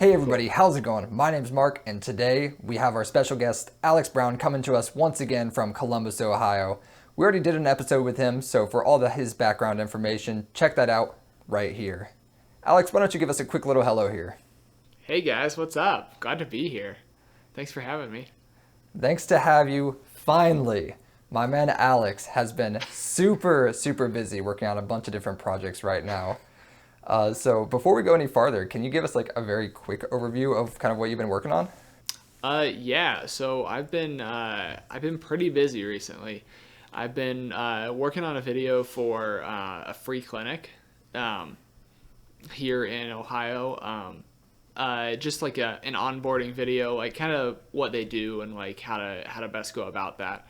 Hey everybody, how's it going? My name's Mark, and today we have our special guest, Alex Brown, coming to us once again from Columbus, Ohio. We already did an episode with him, so for all his background information, check that out right here. Alex, why don't you give us a quick little hello here? Hey guys, what's up? Glad to be here. Thanks for having me. Thanks to have you, finally. My man Alex has been super busy working on a bunch of different projects right now. So before we go any farther, can you give us like a very quick overview of kind of what you've been working on? Yeah. So I've been pretty busy recently. I've been working on a video for a free clinic here in Ohio. Just like an onboarding video, like kind of what they do and like how to best go about that.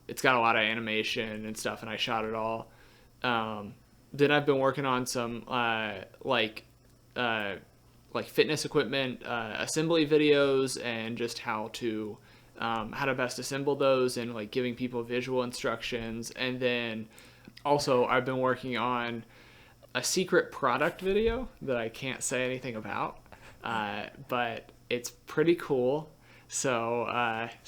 It's got a lot of animation and stuff, and I shot it all. Then I've been working on some like fitness equipment assembly videos and just how to best assemble those and like giving people visual instructions. And then also I've been working on a secret product video that I can't say anything about, but it's pretty cool. So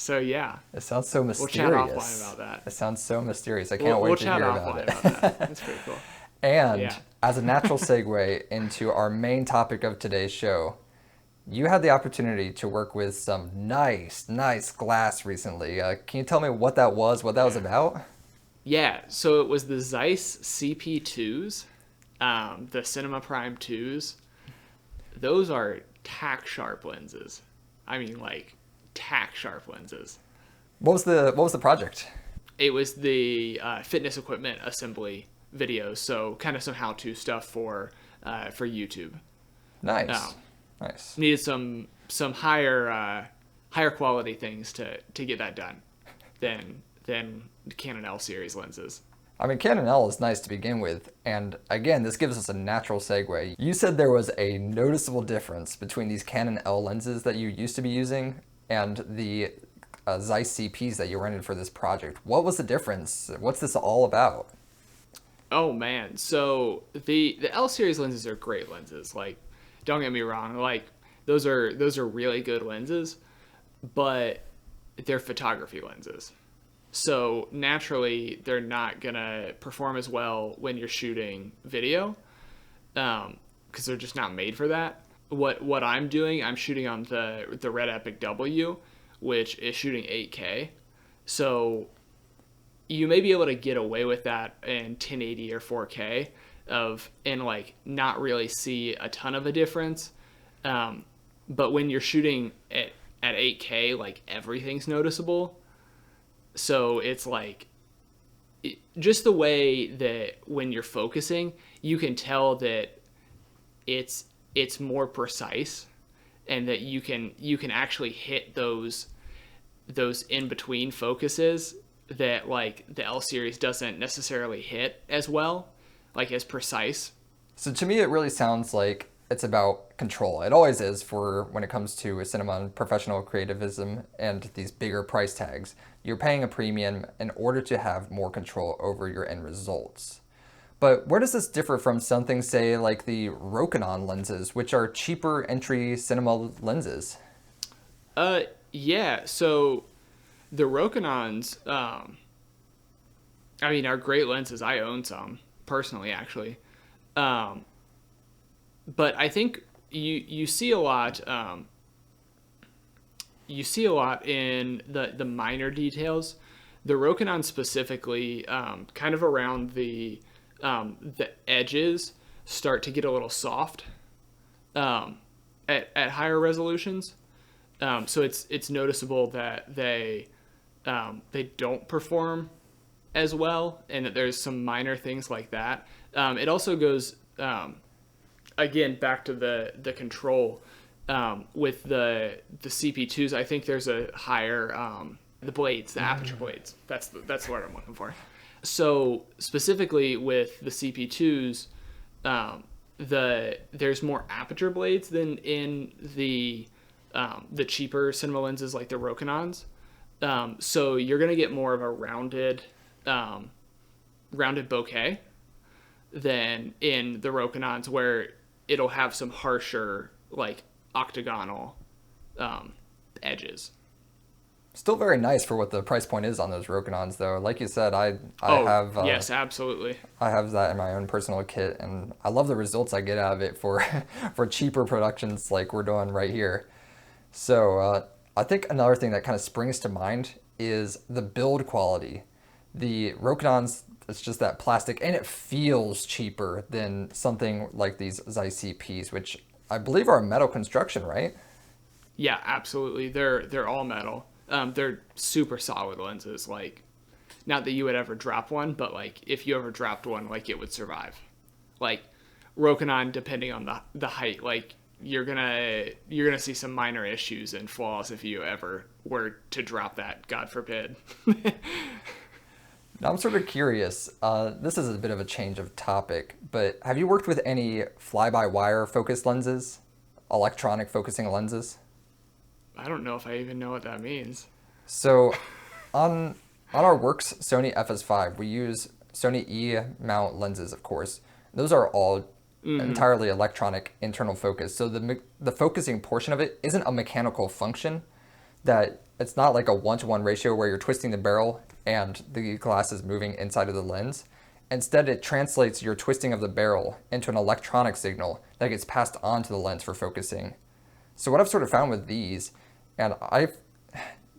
yeah. It sounds so We'll chat mysterious. offline about that. It sounds so mysterious. I can't wait to chat hear offline about about it. that. It's pretty cool. And Yeah. as a natural segue into our main topic of today's show, you had the opportunity to work with some nice glass recently. Can you tell me what that was, what that was about? Yeah, so it was the Zeiss CP2s, the Cinema Prime 2s. Those are tack sharp lenses. I mean, like tack sharp lenses. What was the project? It was the fitness equipment assembly videos, so kind of some how-to stuff for YouTube. Nice. Nice. Needed some higher quality things to get that done than Canon L series lenses. I mean, Canon L is nice to begin with, and again, this gives us a natural segue. You said there was a noticeable difference between these Canon L lenses that you used to be using and the Zeiss CPs that you rented for this project. What was the difference? What's this all about? Oh man, so the L series lenses are great lenses. Like, don't get me wrong, like those are really good lenses, but they're photography lenses. So naturally, they're not gonna perform as well when you're shooting video, because they're just not made for that. What I'm doing, I'm shooting on the Red Epic W, which is shooting 8K. So you may be able to get away with that in 1080 or 4K and like not really see a ton of a difference. But when you're shooting at 8K, like everything's noticeable. So it's like just the way that when you're focusing, you can tell that it's more precise and that you can actually hit those in between focuses that like the L series doesn't necessarily hit as well, like as precise. So to me, it really sounds like it's about control. It always is for when it comes to cinema and professional creativism and these bigger price tags. You're paying a premium in order to have more control over your end results. But where does this differ from something, say, like the Rokinon lenses, which are cheaper entry cinema lenses? Yeah, so the Rokinons, I mean, are great lenses. I own some personally, actually. But I think you see a lot. You see a lot in the minor details. The Rokinon specifically, kind of around the edges, start to get a little soft at higher resolutions. So it's noticeable that they don't perform as well, and that there's some minor things like that. It also goes again back to the control with the CP2s. I think there's a higher the blades, the aperture blades. That's the word I'm looking for. So specifically with the CP2s, there's more aperture blades than in the cheaper cinema lenses like the Rokinons. So you're gonna get more of a rounded bokeh than in the Rokinons, where it'll have some harsher like octagonal edges. Still very nice for what the price point is on those Rokinons, though. Like you said, I have yes, absolutely. I have that in my own personal kit, and I love the results I get out of it for for cheaper productions like we're doing right here. So I think another thing that kind of springs to mind is the build quality. The Rokinons, it's just that plastic, and it feels cheaper than something like these Zeiss CPs, which I believe are metal construction, right? Yeah, absolutely. They're all metal. They're super solid lenses. Like, not that you would ever drop one, but like if you ever dropped one, like it would survive. Like Rokinon, depending on the height, like you're gonna see some minor issues and flaws if you ever were to drop that. God forbid. Now I'm sort of curious. This is a bit of a change of topic, but have you worked with any fly-by-wire focus lenses, electronic focusing lenses? I don't know if I even know what that means. So on our Works Sony FS5, we use Sony E mount lenses, of course. Those are all entirely electronic internal focus. So the focusing portion of it isn't a mechanical function. That it's not like a 1-to-1 ratio where you're twisting the barrel and the glass is moving inside of the lens. Instead, it translates your twisting of the barrel into an electronic signal that gets passed on to the lens for focusing. So what I've sort of found with these, and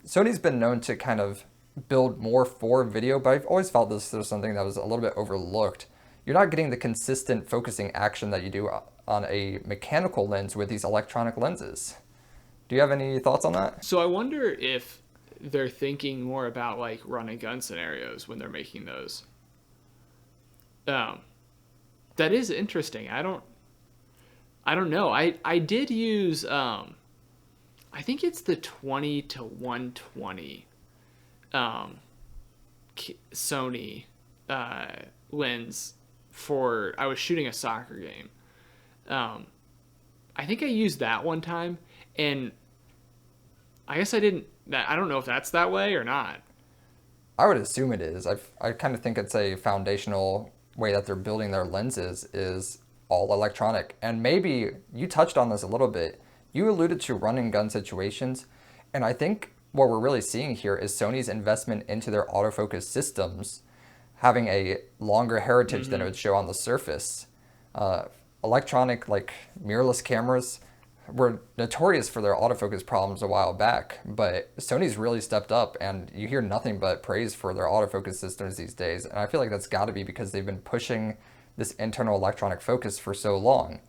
Sony's been known to kind of build more for video, but I've always felt this was something that was a little bit overlooked. You're not getting the consistent focusing action that you do on a mechanical lens with these electronic lenses. Do you have any thoughts on that? So I wonder if they're thinking more about like run and gun scenarios when they're making those. That is interesting. I don't know. I did use I think it's the 20-120 Sony lens for I was shooting a soccer game. I think I used that one time, and I guess I didn't. I don't know if that's that way or not. I would assume it is. I kind of think it's a foundational way that they're building their lenses is all electronic. And maybe you touched on this a little bit. You alluded to run and gun situations, and I think what we're really seeing here is Sony's investment into their autofocus systems having a longer heritage than it would show on the surface. Electronic, like mirrorless cameras, were notorious for their autofocus problems a while back, but Sony's really stepped up, and you hear nothing but praise for their autofocus systems these days. And I feel like that's got to be because they've been pushing this internal electronic focus for so long.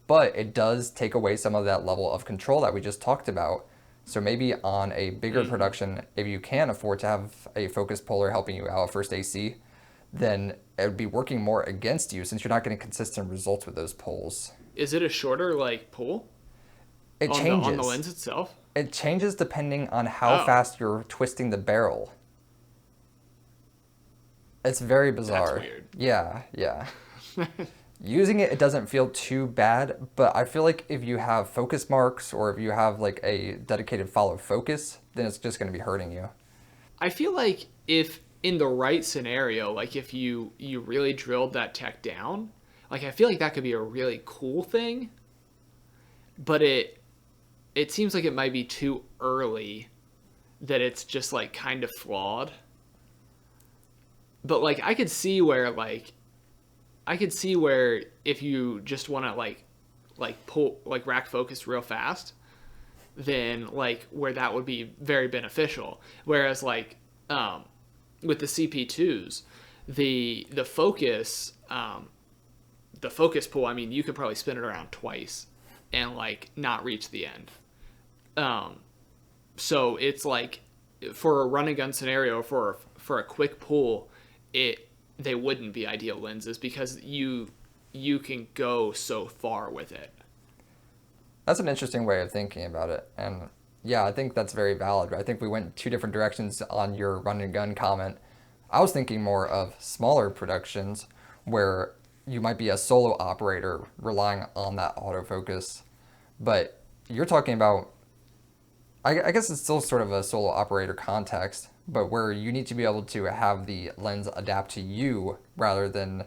But it does take away some of that level of control that we just talked about. So maybe on a bigger production, if you can afford to have a focus puller helping you out, first AC, then it would be working more against you since you're not getting consistent results with those pulls. Is it a shorter like pull? It changes. On the lens itself? It changes depending on how fast you're twisting the barrel. It's very bizarre. That's weird. Yeah. Using it, it doesn't feel too bad, but I feel like if you have focus marks or if you have like a dedicated follow focus, then it's just going to be hurting you. I feel like if in the right scenario, like if you really drilled that tech down, like I feel like that could be a really cool thing, but it seems like it might be too early that it's just like kind of flawed. But like I could see where if you just want to like pull like rack focus real fast, then like where that would be very beneficial. Whereas like with the CP2s, the focus pull, I mean, you could probably spin it around twice and like not reach the end. So it's like for a run and gun scenario, for a quick pull, they wouldn't be ideal lenses because you can go so far with it. That's an interesting way of thinking about it. And yeah, I think that's very valid. I think we went two different directions on your run and gun comment. I was thinking more of smaller productions where you might be a solo operator relying on that autofocus. But you're talking about, I guess it's still sort of a solo operator context, but where you need to be able to have the lens adapt to you rather than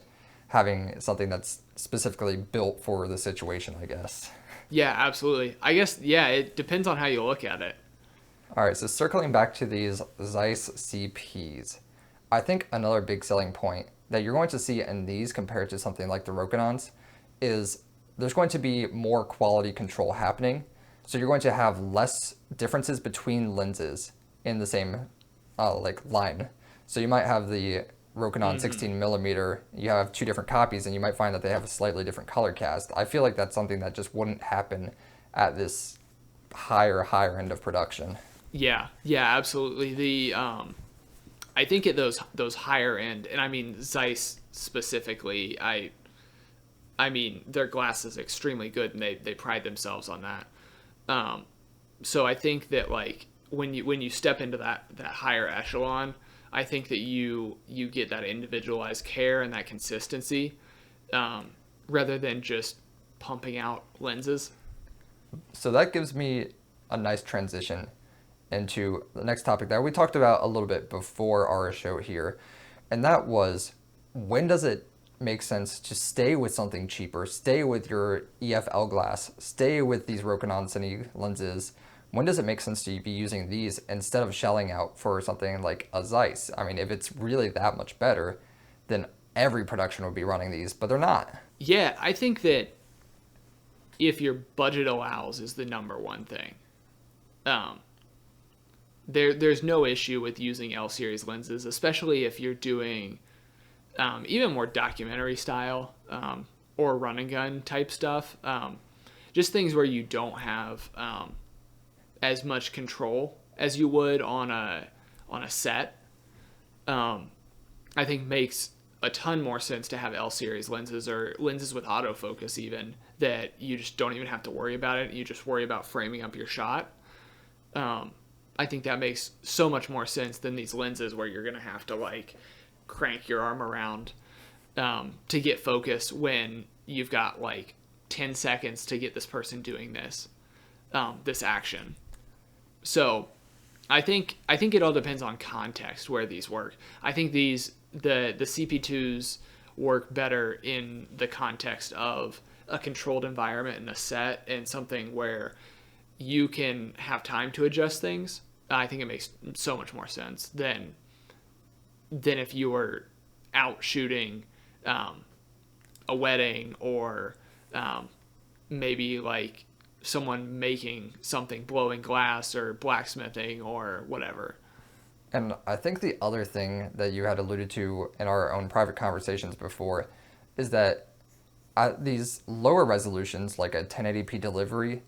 having something that's specifically built for the situation, I guess. Yeah, absolutely. I guess, yeah, it depends on how you look at it. All right, so circling back to these Zeiss CPs, I think another big selling point that you're going to see in these compared to something like the Rokinons is there's going to be more quality control happening. So you're going to have less differences between lenses in the same like line. So you might have the Rokinon 16 millimeter, you have two different copies, and you might find that they have a slightly different color cast. I feel like that's something that just wouldn't happen at this higher end of production. Yeah, yeah, absolutely. I think at those higher end, and I mean Zeiss specifically, I mean their glass is extremely good, and they pride themselves on that. Um, so I think that like when you step into that higher echelon, I think that you get that individualized care and that consistency, rather than just pumping out lenses. So that gives me a nice transition into the next topic that we talked about a little bit before our show here. And that was, when does it make sense to stay with something cheaper, stay with your EFL glass, stay with these Rokinon Cine lenses? When does it make sense to be using these instead of shelling out for something like a Zeiss? I mean, if it's really that much better, then every production would be running these, but they're not. Yeah, I think that if your budget allows is the number one thing. Um, there's no issue with using L series lenses, especially if you're doing even more documentary style, or run and gun type stuff. Just things where you don't have as much control as you would on a set. I think makes a ton more sense to have L series lenses or lenses with autofocus even, that you just don't even have to worry about it. You just worry about framing up your shot. I think that makes so much more sense than these lenses where you're gonna have to like crank your arm around to get focus when you've got like 10 seconds to get this person doing this action. So I think it all depends on context where these work. I think the CP2s work better in the context of a controlled environment and a set and something where you can have time to adjust things. I think it makes so much more sense than if you were out shooting a wedding or maybe like someone making something, blowing glass or blacksmithing or whatever. And I think the other thing that you had alluded to in our own private conversations before is that at these lower resolutions, like a 1080p delivery,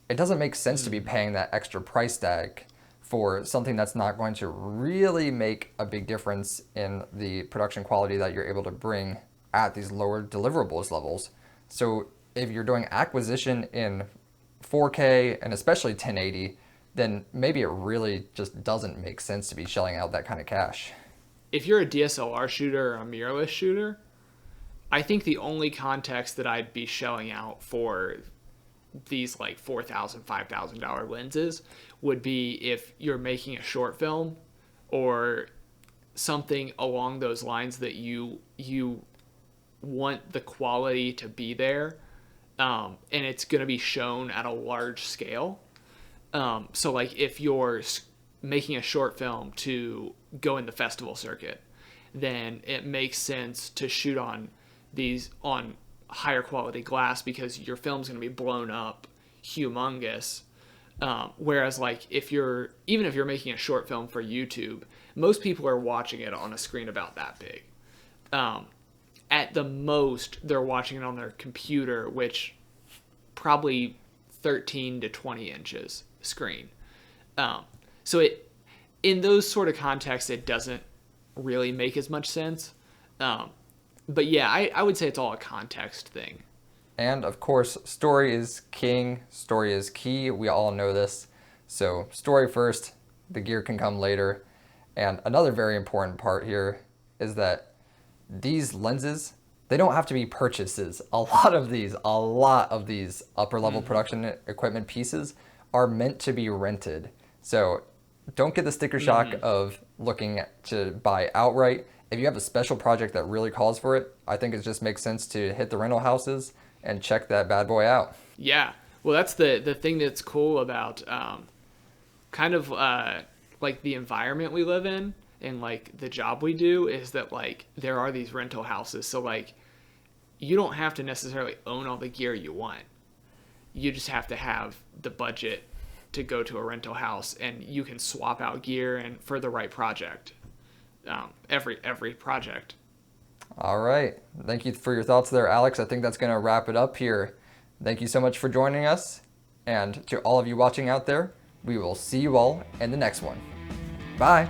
it doesn't make sense to be paying that extra price tag for something that's not going to really make a big difference in the production quality that you're able to bring at these lower deliverables levels. So if you're doing acquisition in 4K and especially 1080, then maybe it really just doesn't make sense to be shelling out that kind of cash. If you're a DSLR shooter or a mirrorless shooter, I think the only context that I'd be shelling out for these like $4,000, $5,000 lenses would be if you're making a short film or something along those lines that you want the quality to be there, and it's going to be shown at a large scale. So like if you're making a short film to go in the festival circuit, then it makes sense to shoot on higher quality glass because your film's going to be blown up humongous. Whereas like even if you're making a short film for YouTube, most people are watching it on a screen about that big. At the most, they're watching it on their computer, which probably 13 to 20 inches screen. So in those sort of contexts, it doesn't really make as much sense. But yeah, I would say it's all a context thing. And of course, story is king, story is key. We all know this. So story first, the gear can come later. And another very important part here is that these lenses, they don't have to be purchases. A lot of these upper level production equipment pieces are meant to be rented. So don't get the sticker shock of looking to buy outright. If you have a special project that really calls for it, I think it just makes sense to hit the rental houses and check that bad boy out. Yeah. Well, that's the thing that's cool about kind of like the environment we live in and like the job we do is that like there are these rental houses. So like you don't have to necessarily own all the gear you want. You just have to have the budget to go to a rental house, and you can swap out gear and for the right project. Every project. All right. Thank you for your thoughts there, Alex. I think that's going to wrap it up here. Thank you so much for joining us. And to all of you watching out there, we will see you all in the next one. Bye.